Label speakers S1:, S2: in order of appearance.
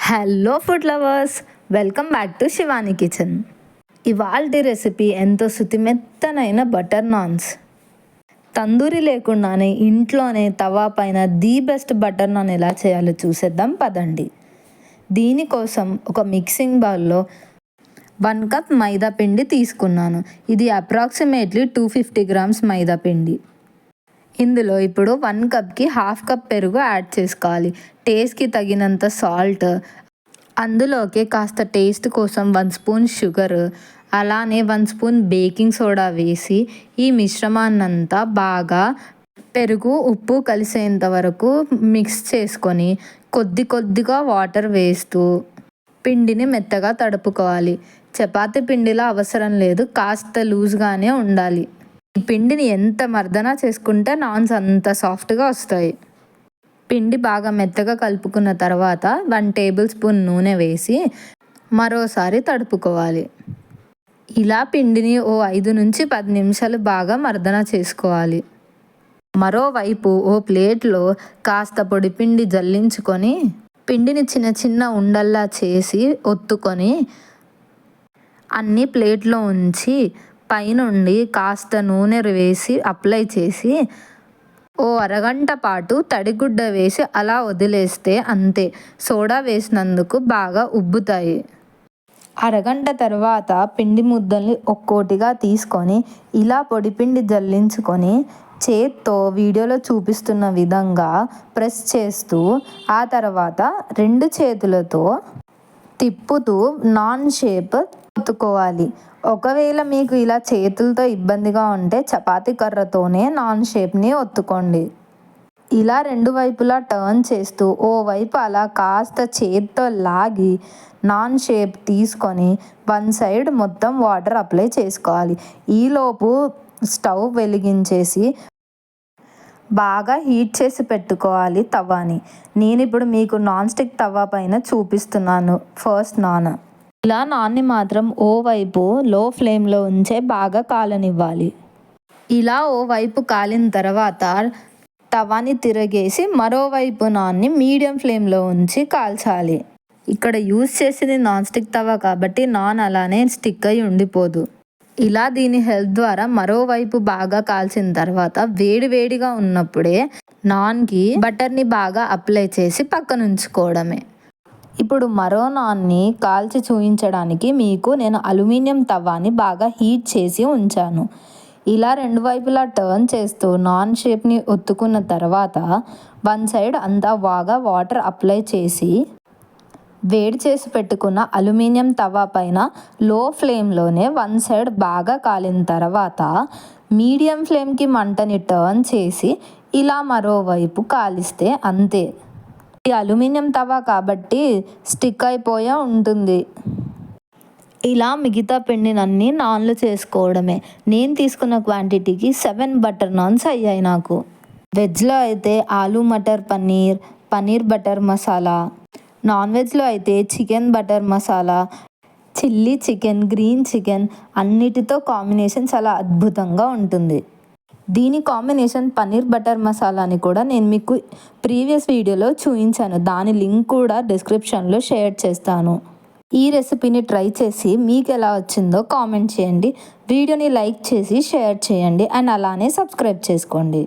S1: Hello food lovers, welcome back to Shivani kitchen. ఇవాల్టి recipe ఎంతో శుతిమెత్తనైన butter naans. Tandoori లేకుండానే ఇంట్లోనే తవా పైన ది బెస్ట్ బటర్ నాన్ ఎలా చేయాలో చూసేద్దాం పదండి. దీనికోసం ఒక మిక్సింగ్ బౌల్లో 1 కప్ మైదా పిండి తీసుకున్నాను. ఇది అప్రాక్సిమేట్లీ 250 గ్రామ్స్ మైదా పిండి. ఇందులో ఇప్పుడు 1 కప్కి 1/2 కప్ పెరుగు యాడ్ చేసుకోవాలి. టేస్ట్కి తగినంత సాల్ట్, అందులోకి కాస్త టేస్ట్ కోసం 1 స్పూన్ షుగర్, అలానే 1 స్పూన్ బేకింగ్ సోడా వేసి ఈ మిశ్రమాన్నంతా బాగా పెరుగు ఉప్పు కలిసేంత వరకు మిక్స్ చేసుకొని కొద్దిగా వాటర్ వేస్తూ పిండిని మెత్తగా తడుపుకోవాలి. చపాతీ పిండిలా అవసరం లేదు, కాస్త లూజ్గానే ఉండాలి. ఈ పిండిని ఎంత మర్దన చేసుకుంటే నాన్స్ అంత సాఫ్ట్గా వస్తాయి. పిండి బాగా మెత్తగా కలుపుకున్న తర్వాత 1 టేబుల్ స్పూన్ నూనె వేసి మరోసారి తడుపుకోవాలి. ఇలా పిండిని 5 నుంచి 10 నిమిషాలు బాగా మర్దన చేసుకోవాలి. మరోవైపు ఓ ప్లేట్లో కాస్త పొడిపిండి జల్లించుకొని పిండిని చిన్న ఉండల్లా చేసి ఒత్తుకొని అన్ని ప్లేట్లో ఉంచి పైనుండి కాస్త నూనె వేసి అప్లై చేసి ఓ అరగంట పాటు తడిగుడ్డ వేసి అలా వదిలేస్తే అంతే. సోడా వేసినందుకు బాగా ఉబ్బుతాయి. అరగంట తర్వాత పిండి ముద్దల్ని ఒక్కోటిగా తీసుకొని ఇలా పొడిపిండి జల్లించుకొని చేత్తో వీడియోలో చూపిస్తున్న విధంగా ప్రెస్ చేస్తూ ఆ తర్వాత 2 చేతులతో తిప్పుతూ నాన్ షేప్ ఒత్తుకోవాలి. ఒకవేళ మీకు ఇలా చేతులతో ఇబ్బందిగా ఉంటే చపాతీ కర్రతోనే నాన్ షేప్ని ఒత్తుకోండి. ఇలా 2 వైపులా టర్న్ చేస్తూ ఓ వైపు అలా కాస్త చేత్తో లాగి నాన్ షేప్ తీసుకొని 1 సైడ్ మొత్తం వాటర్ అప్లై చేసుకోవాలి. ఈలోపు స్టవ్ వెలిగించేసి బాగా హీట్ చేసి పెట్టుకోవాలి తవాని. నేను ఇప్పుడు మీకు నాన్ స్టిక్ తవా పైన చూపిస్తున్నాను ఫస్ట్ నాన్. ఇలా నాన్ని మాత్రం ఓ వైపు లో ఫ్లేమ్లో ఉంచే బాగా కాలనివ్వాలి. ఇలా ఓ వైపు కాలిన తర్వాత తవాని తిరగేసి మరోవైపు నాన్ని మీడియం ఫ్లేమ్లో ఉంచి కాల్చాలి. ఇక్కడ యూస్ చేసింది నాన్ స్టిక్ తవా కాబట్టి నాన్ అలానే స్టిక్ అయి ఉండిపోదు. ఇలా దీని హెల్ప్ ద్వారా మరోవైపు బాగా కాల్చిన తర్వాత వేడిగా ఉన్నప్పుడే నాన్కి బటర్ని బాగా అప్లై చేసి పక్కన ఉంచుకోవడమే. ఇప్పుడు మరో నాన్ని కాల్చి చూపించడానికి మీకు నేను అల్యూమినియం తవాని బాగా హీట్ చేసి ఉంచాను. ఇలా 2 వైపులా టర్న్ చేస్తూ నాన్ షేప్ని ఒత్తుకున్న తర్వాత 1 సైడ్ అంతా బాగా వాటర్ అప్లై చేసి వేడి చేసి పెట్టుకున్న అల్యూమినియం తవా పైన లో ఫ్లేమ్లోనే 1 సైడ్ బాగా కాలిన తర్వాత మీడియం ఫ్లేమ్కి మంటని టర్న్ చేసి ఇలా మరోవైపు కాలిస్తే అంతే. ఈ అల్యూమినియం తవా కాబట్టి స్టిక్ అయిపోయే ఉంటుంది. ఇలా మిగతా పిండినన్నీ నాన్లు చేసుకోవడమే. నేను తీసుకున్న క్వాంటిటీకి 7 బటర్ నాన్స్ అయ్యాయి నాకు. వెజ్లో అయితే ఆలూ మటర్ పన్నీర్, పన్నీర్ బటర్ మసాలా, నాన్ వెజ్లో అయితే chicken butter masala, chilli chicken, green chicken అన్నిటితో కాంబినేషన్ చాలా అద్భుతంగా ఉంటుంది. దీని కాంబినేషన్ పన్నీర్ బటర్ మసాలాని కూడా నేను మీకు ప్రీవియస్ వీడియోలో చూపించాను. దాని లింక్ కూడా డిస్క్రిప్షన్లో షేర్ చేస్తాను. ఈ రెసిపీని ట్రై చేసి మీకు ఎలా వచ్చిందో కామెంట్ చేయండి. వీడియోని లైక్ చేసి షేర్ చేయండి అండ్ అలానే సబ్స్క్రైబ్ చేసుకోండి.